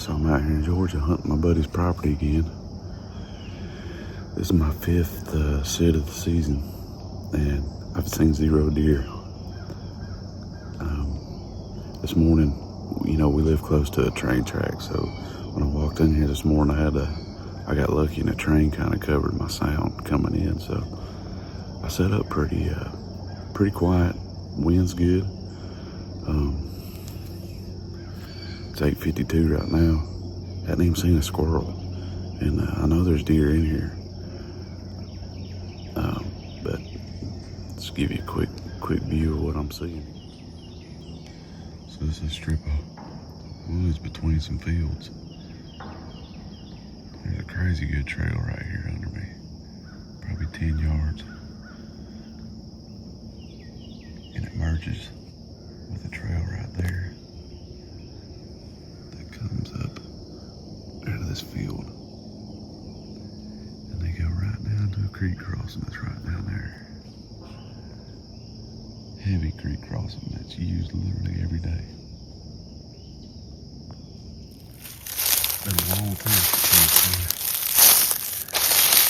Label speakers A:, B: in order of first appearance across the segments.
A: So I'm out here in Georgia hunting my buddy's property again. This is my 5th sit of the season, and I've seen 0 deer. This morning, you know, we live close to a train track, so when I walked in here this morning, I got lucky and the train kind of covered my sound coming in, so I set up pretty quiet. Wind's good. It's 8:52 right now. Hadn't even seen a squirrel, and I know there's deer in here. But just give you a quick view of what I'm seeing. So this is a strip of woods between some fields. There's a crazy good trail right here under me, probably 10 yards. And it merges with a trail right there that comes up out of this field. And they go right down to a creek crossing that's right down there. Heavy creek crossing that's used literally every day. Been a long time since I've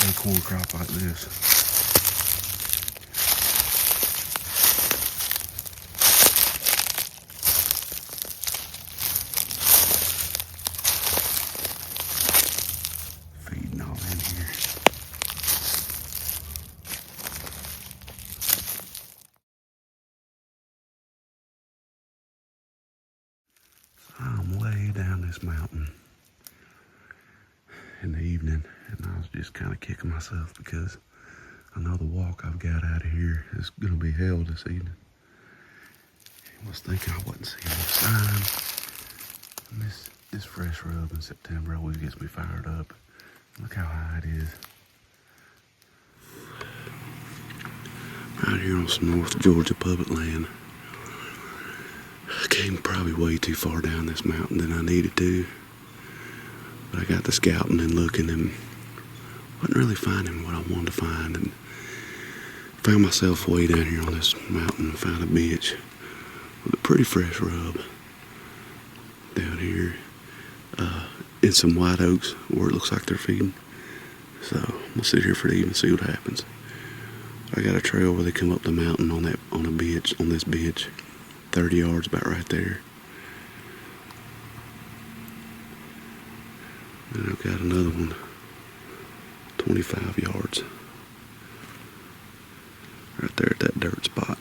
A: seen a corn crop like this. Feeding all in here. I'm way down this mountain in the evening, and I was just kind of kicking myself because I know the walk I've got out of here is going to be hell this evening. I was thinking I wasn't seeing no sign. And this fresh rub in September always gets me fired up. Look how high it is. Right here on some North Georgia public land. I came probably way too far down this mountain than I needed to. But I got to scouting and looking and wasn't really finding what I wanted to find. And found myself way down here on this mountain and found a bitch with a pretty fresh rub down here in some white oaks where it looks like they're feeding. So I'm gonna sit here for the evening and see what happens. I got a trail where they come up the mountain on this bench, 30 yards about right there. And I've got another one, 25 yards, right there at that dirt spot.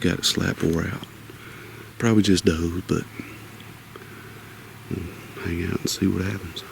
A: Got it slap wore out. Probably just does, but we'll hang out and see what happens.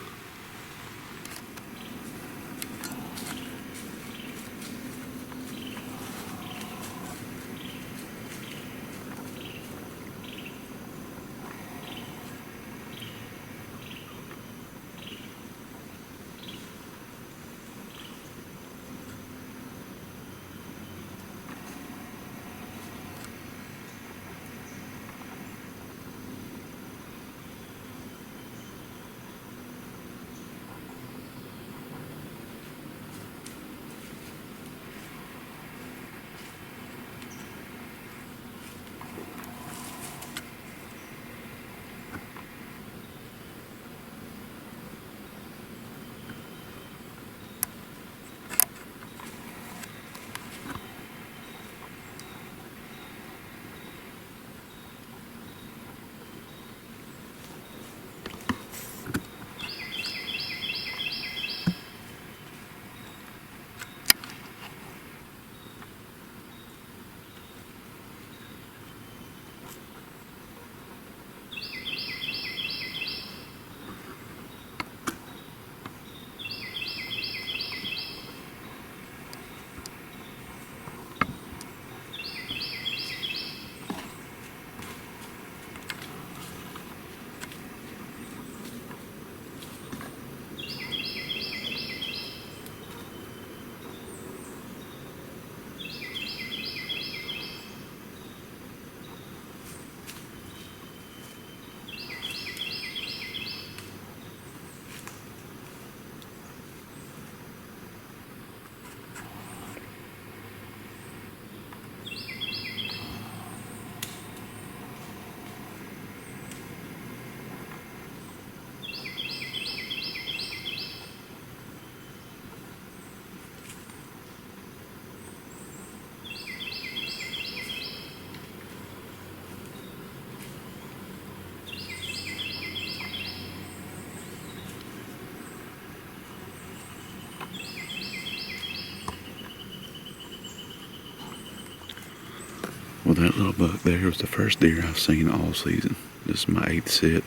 A: Well, that little buck there was the first deer I've seen all season. This is my 8th sit.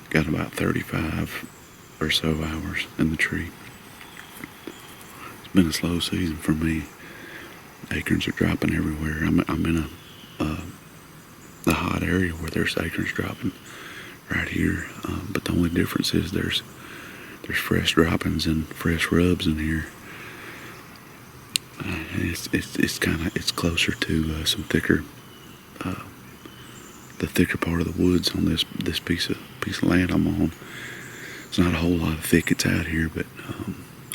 A: Got about 35 or so hours in the tree. It's been a slow season for me. Acorns are dropping everywhere. I'm in a hot area where there's acorns dropping right here. But the only difference is there's fresh droppings and fresh rubs in here. It's closer to some thicker, the thicker part of the woods on this piece of land I'm on. There's not a whole lot of thickets out here, but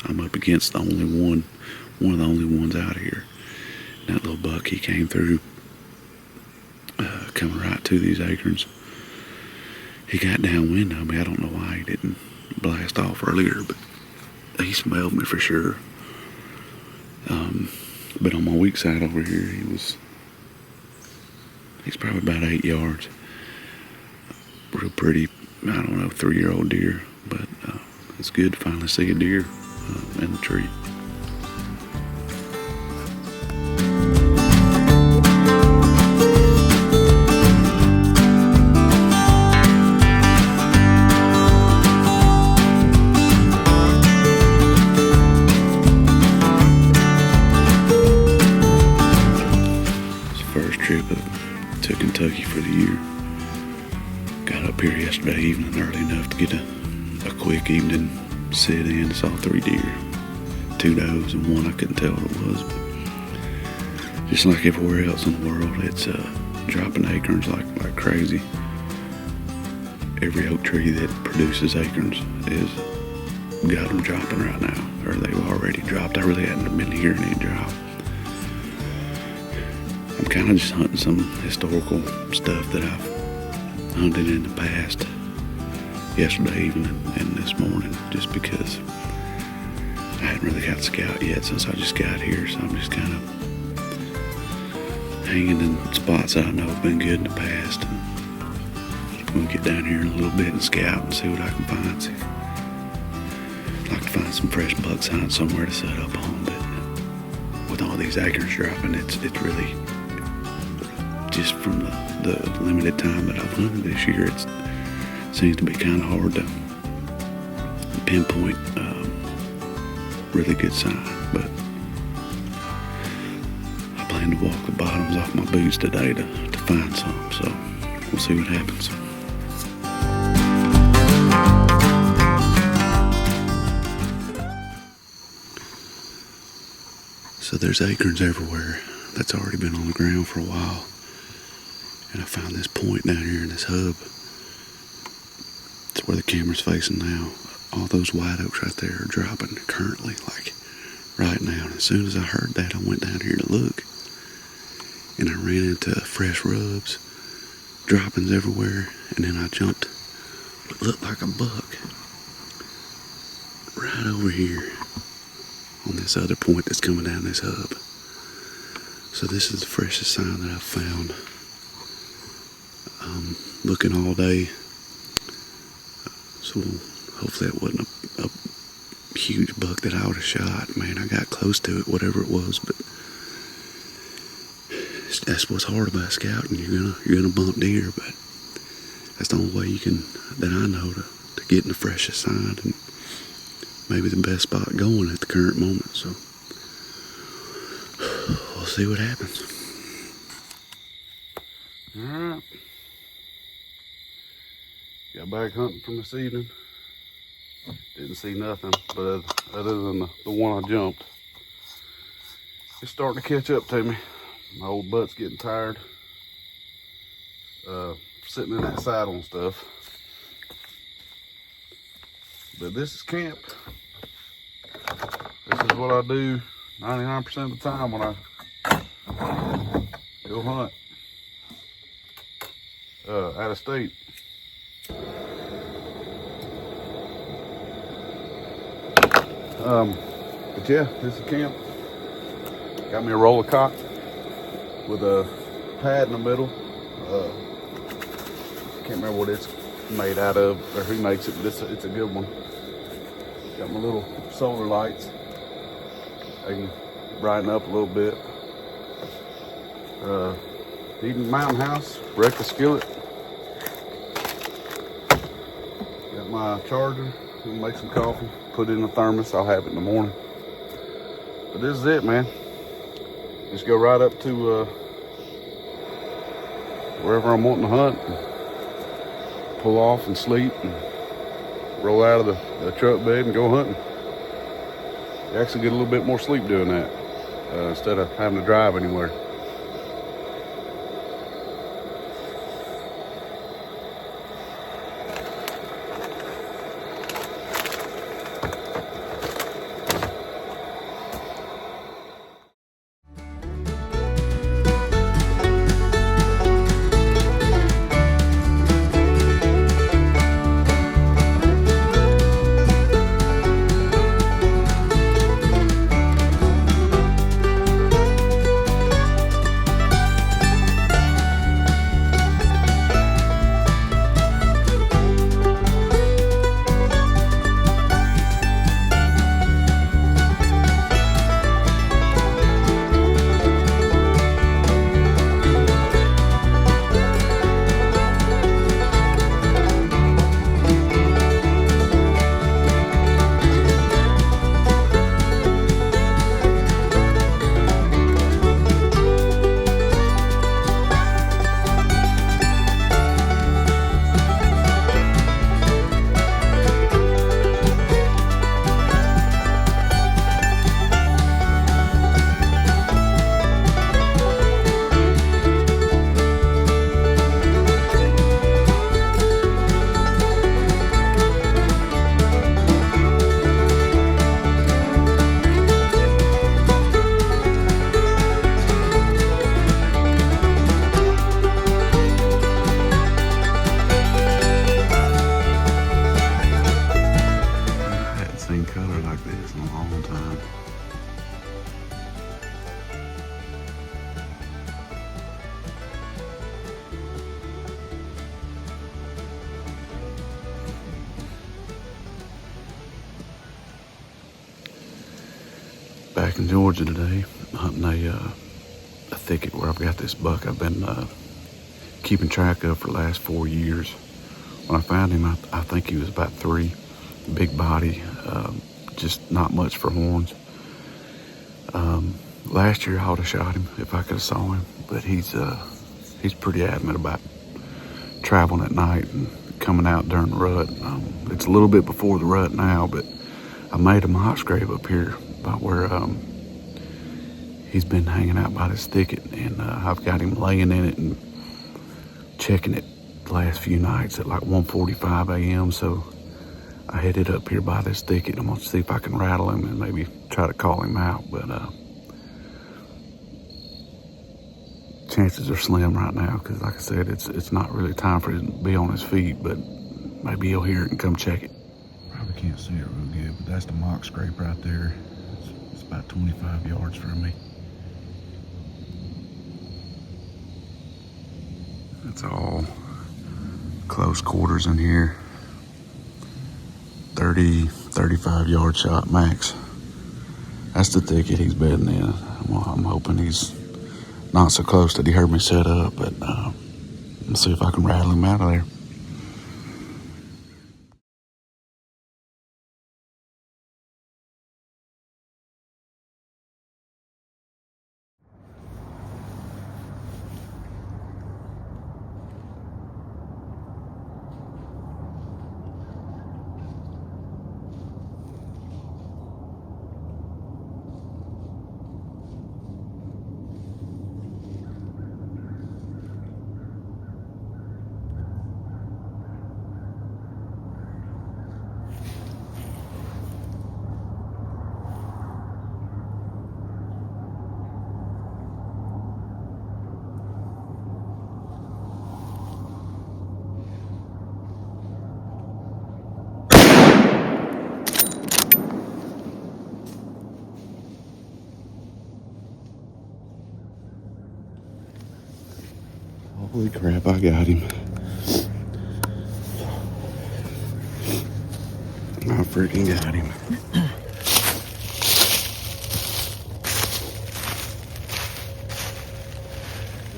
A: I'm up against the only one of the only ones out here. And that little buck, he came through, coming right to these acorns. He got downwind of me. I don't know why he didn't blast off earlier, but he smelled me for sure. But on my weak side over here, he's probably about 8 yards. Real pretty, I don't know, 3-year-old deer. But it's good to finally see a deer in the tree. To Kentucky for the year. Got up here yesterday evening early enough to get a quick evening sit in. Saw 3 deer, 2 does and 1 I couldn't tell what it was. But just like everywhere else in the world, it's dropping acorns like crazy. Every oak tree that produces acorns is got them dropping right now, or they've already dropped. I really hadn't been hearing any drop. I'm kind of just hunting some historical stuff that I've hunted in the past, yesterday evening and this morning, just because I hadn't really got to scout yet since I just got here. So I'm just kind of hanging in spots that I know have been good in the past. And we'll get down here in a little bit and scout and see what I can find. See, I'd like to find some fresh buck signs somewhere to set up on, but with all these acorns dropping, it's really, just from the limited time that I've hunted this year, it seems to be kind of hard to pinpoint really good sign. But I plan to walk the bottoms off my boots today to find some, so we'll see what happens. So there's acorns everywhere. That's already been on the ground for a while. And I found this point down here in this hub. It's where the camera's facing now. All those white oaks right there are dropping currently, like right now. And as soon as I heard that, I went down here to look. And I ran into fresh rubs, droppings everywhere. And then I jumped what looked like a buck right over here on this other point that's coming down this hub. So this is the freshest sign that I've found. Looking all day, so hopefully it wasn't a huge buck that I would have shot. Man, I got close to it, whatever it was, but that's what's hard about scouting. You're gonna bump deer, but that's the only way you can, that I know, to get in the freshest sign and maybe the best spot going at the current moment. So we'll see what happens. All right. Got back hunting from this evening. Didn't see nothing, but other than the one I jumped. It's starting to catch up to me. My old butt's getting tired. Sitting in that saddle and stuff. But this is camp. This is what I do 99% of the time when I go hunt out of state. But yeah, this is camp. Got me a roller cot with a pad in the middle. Can't remember what it's made out of or who makes it, but it's a good one. Got my little solar lights. I can brighten up a little bit. Eden Mountain House, wrecked the skillet. Got my charger, gonna make some coffee, put it in the thermos, I'll have it in the morning. But this is it, man. Just go right up to wherever I'm wanting to hunt, and pull off and sleep, and roll out of the truck bed and go hunting. You actually get a little bit more sleep doing that instead of having to drive anywhere. Color like this in a long time. Back in Georgia today, hunting a thicket where I've got this buck I've been keeping track of for the last 4 years. When I found him, I think he was about 3, big body, just not much for horns. Last year I would have shot him if I could have saw him, but he's pretty adamant about traveling at night and coming out during the rut. It's a little bit before the rut now, but I made a mock scrape up here by where he's been hanging out by this thicket, and I've got him laying in it and checking it the last few nights at like 1:45 a.m. So I headed up here by this thicket. I'm gonna see if I can rattle him and maybe try to call him out, but chances are slim right now because, like I said, it's not really time for him to be on his feet, but maybe he'll hear it and come check it. Probably can't see it real good, but that's the mock scrape right there. It's about 25 yards from me. It's all close quarters in here. 30, 35 yard shot max. That's the thicket he's bedding in. I'm hoping he's not so close that he heard me set up, but let's see if I can rattle him out of there. Holy crap, I got him. I freaking got him.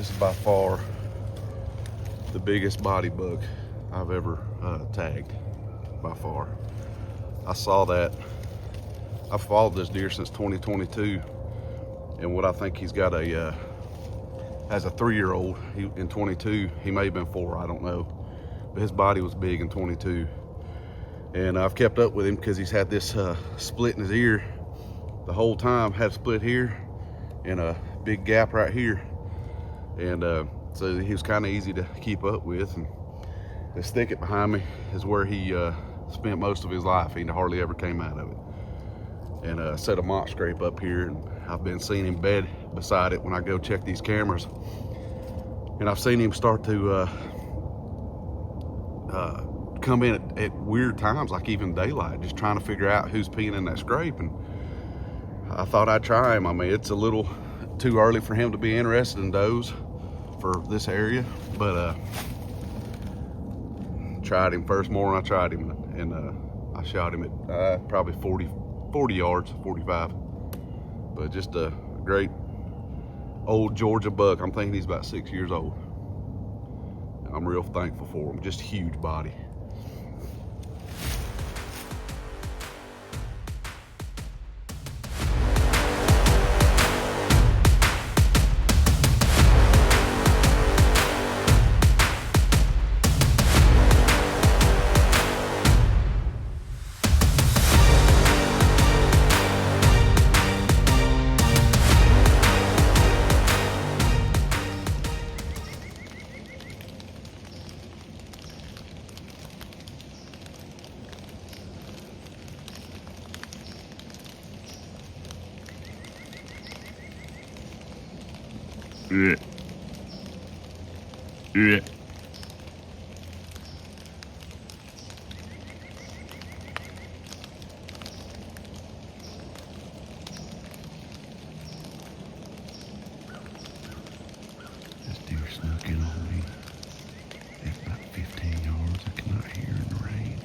A: This is by far the biggest body buck I've ever tagged, by far. I saw that. I've followed this deer since 2022, and what I think he's got as a 3-year-old, in 22, he may have been 4, I don't know, but his body was big in 22. And I've kept up with him because he's had this split in his ear the whole time, had a split here and a big gap right here. And so he was kind of easy to keep up with. And this thicket behind me is where he spent most of his life. He hardly ever came out of it. And set a mock scrape up here, and I've been seeing him bed beside it when I go check these cameras. And I've seen him start to come in at weird times, like even daylight, just trying to figure out who's peeing in that scrape. And I thought I'd try him. I mean, it's a little too early for him to be interested in does for this area, but tried him first morning. I tried him, and I shot him at probably 40 yards, 45. But just a great old Georgia buck. I'm thinking he's about 6 years old. I'm real thankful for him. Just huge body. Yeah. Yeah. This deer snuck in on me at about 15 yards. I cannot hear in the rain.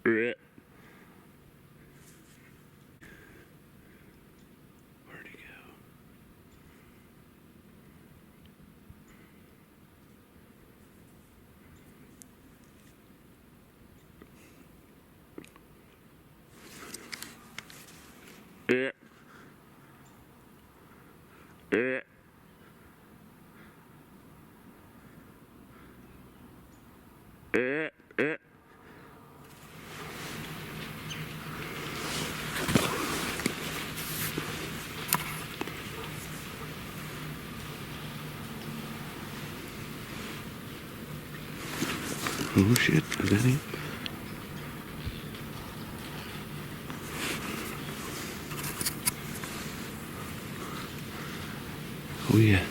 A: Yeah. Where'd he go? Yeah. Yeah. Yeah. Yeah. Oh shit, is that him? Oh yeah.